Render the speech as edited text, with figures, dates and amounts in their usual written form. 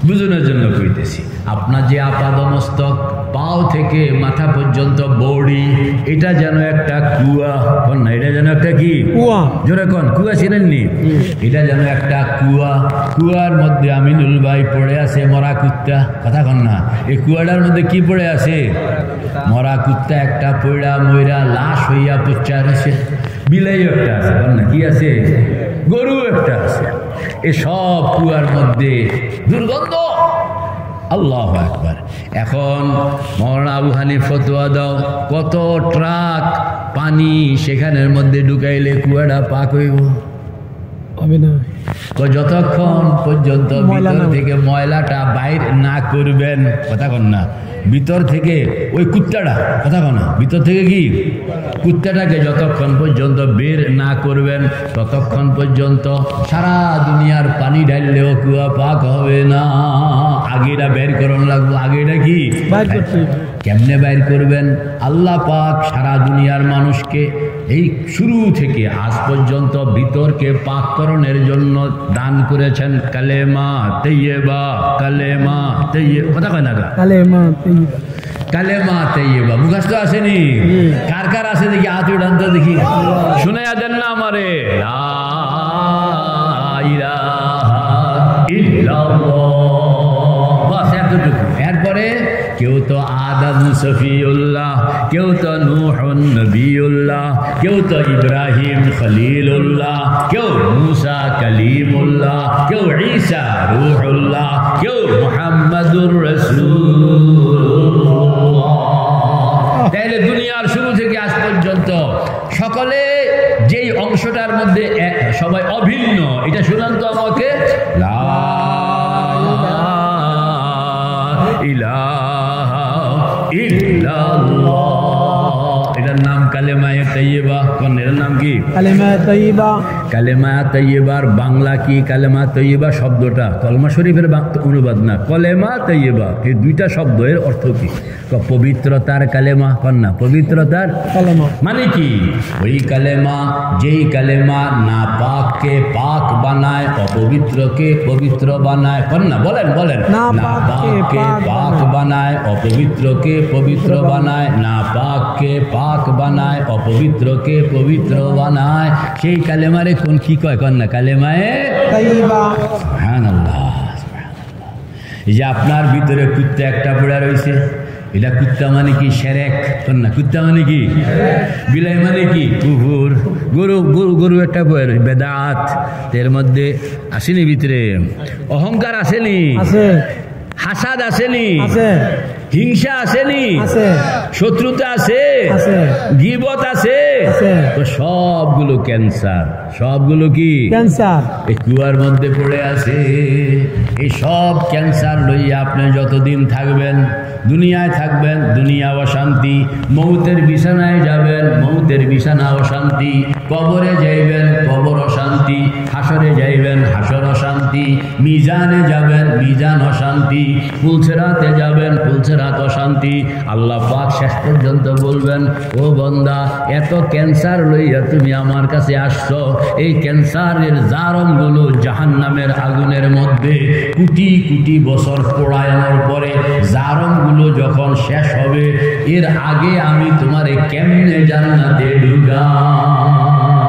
বুঝানোর জন্য কইতেছি, আপনার যে আপাদমস্তক পাও থেকে মাথা পর্যন্ত বডি, এটা যেন একটা কুয়া। কোন না, এটা যেন একটা কি কুয়া? জোরে কোন, কুয়া ছিলেননি? এটা যেন একটা কুয়া। কুয়ার মধ্যে আমিনুল ভাই পড়ে আছে মরা কুত্তা। কথা কন না, এই কুয়াটার মধ্যে কি পড়ে আছে? মরা কুত্তা একটা পড়া ময়রা লাশ হইয়া পচার আছে। বিলাই একটা আছে, কন না, কি আছে? গরু একটা আছে। এসব কুয়ার মধ্যে দুর্গন্ধ। আল্লাহু আকবার। এখন মাওলানা আবু হানিফ ফতোয়া দাও, কত ট্রাক পানি সেখানের মধ্যে ঢুকাইলে কুয়াটা পাক হইব? হবে না। যতক্ষণ পর্যন্ত ভিতর থেকে ময়লাটা বাইর না করবেন, কথা কন না, ভিতর থেকে ওই কুত্তাটা, কথা কন না, ভিতর থেকে কি কুত্তাটাকে যতক্ষণ পর্যন্ত বের না করবেন ততক্ষণ পর্যন্ত সারা দুনিয়ার পানি ঢাললেও কুয়া পাক হবে না। আগেটা বের করুন লাগবো। আগেটা কি কেমনে বাইর করবেন? আল্লাহ পাক সারা দুনিয়ার মানুষকে এই শুরু থেকে আজ পর্যন্ত ভিতরকে পাককরণের জন্য দান করেছেন কালেমা তাইয়্যিবা। কালেমা তাইয়্যিবা, কথা কয় না, কালেমা তাইয়্যিবা। কালেমা তাইয়্যিবা মুখস্থ আসেনি? কার কার আছে দেখি হাত উঠান তো দেখি, শুনাইয়া দেন না আমারে। লা ইলাহা ইল্লাল্লাহ, বাস এতটুকু। এরপরে কেউ তো আদম সফিউল্লাহ, কেউ তো নূহ নবিউল্লাহ, কেউ তো ইব্রাহিম খলিলুল্লাহ, কেউ মুসা কালিমুল্লাহ, কেউ ঈসা রূহুল্লাহ, কেউ মুহাম্মাদুর রাসূলুল্লাহ। তাহলে দুনিয়ার শুরু থেকে আজ পর্যন্ত সকলে যেই অংশটার মধ্যে সবাই অভিন্ন, এটা শুনান তো আমাকে। লা ইলাহা ইল্লাল্লাহ, এটার নাম কালেমায়ে তাইয়্যিবা। কোন, এর নাম কি? কালেমায়ে তাইয়্যিবা। কালেমায়ে তাইয়্যিবার বাংলা কি? কালেমা তাইয়্যিবা শব্দটা কলমা শরীফের অনুবাদ না, কলেমা তাইয়্যিবা, এই দুইটা শব্দ এর অর্থ কি? পবিত্রতার কালেমা। কোন না, পবিত্রতার কালেমা মানে কি? ওই কালেমা, যেই কালেমা না পাককে পাক বানায়, অপবিত্রকে পবিত্র বানায়। কোন না, বলেন বলেন। না পাককে পাক বানায়, অপবিত্রকে পবিত্র বানায়। না পাককে পাক বানায়, অপবিত্রকে পবিত্র বানায়। সেই কালেমারে কোন কি কয়? কোন না, কালেমায়ে তাইয়্যিবা। সুবহানাল্লাহ, সুবহানাল্লাহ। এই যে আপনার ভিতরে কুত্তা একটা পড়ে রয়েছে, এটা কুত্তা মানে কি? শিরক। কোন না, কুত্তা মানে কি? বিলাই মানে কি? কুফর। গরু গরু গরু একটা বেদাত। এর মধ্যে আসেনি ভিতরে অহংকার? আসেনি? আছে। হাসাদ আসেনি? আছে। হিংসা আসেনি? আছে। শত্রুতা আছে? আছে। গীবত আছে? আছে। তো সবগুলো ক্যান্সার। সবগুলো কি ক্যান্সার? এই কুয়ার মধ্যে পড়ে আছে। এই সব ক্যান্সার লইয়া আপনি যতদিন থাকবেন, দুনিয়ায় থাকবেন, দুনিয়া অশান্তি। মৌতের বিছানায় যাবেন, মৌতের বিছানা অশান্তি। কবরে যাইবেন, কবর অশান্তি। হাসরে যাইবেন, হাসর অশান্তি। মিজানে যাবেন, মিজান অশান্তি। পুলসেরাতে যাবেন, পুলসেরাত অশান্তি। আল্লাহ পাক শেষ পর্যন্ত বলবেন, ও বান্দা, এত ক্যান্সার লইয়া তুমি আমার কাছে আসছো, এই ক্যান্সারের জারমগুলো জাহান্নামের আগুনের মধ্যে কোটি কোটি বছর পোড়ানোর পরে জারমগুলো যখন শেষ হবে, এর আগে আমি তোমারে কেমনে জান্নাতে ঢুকাই?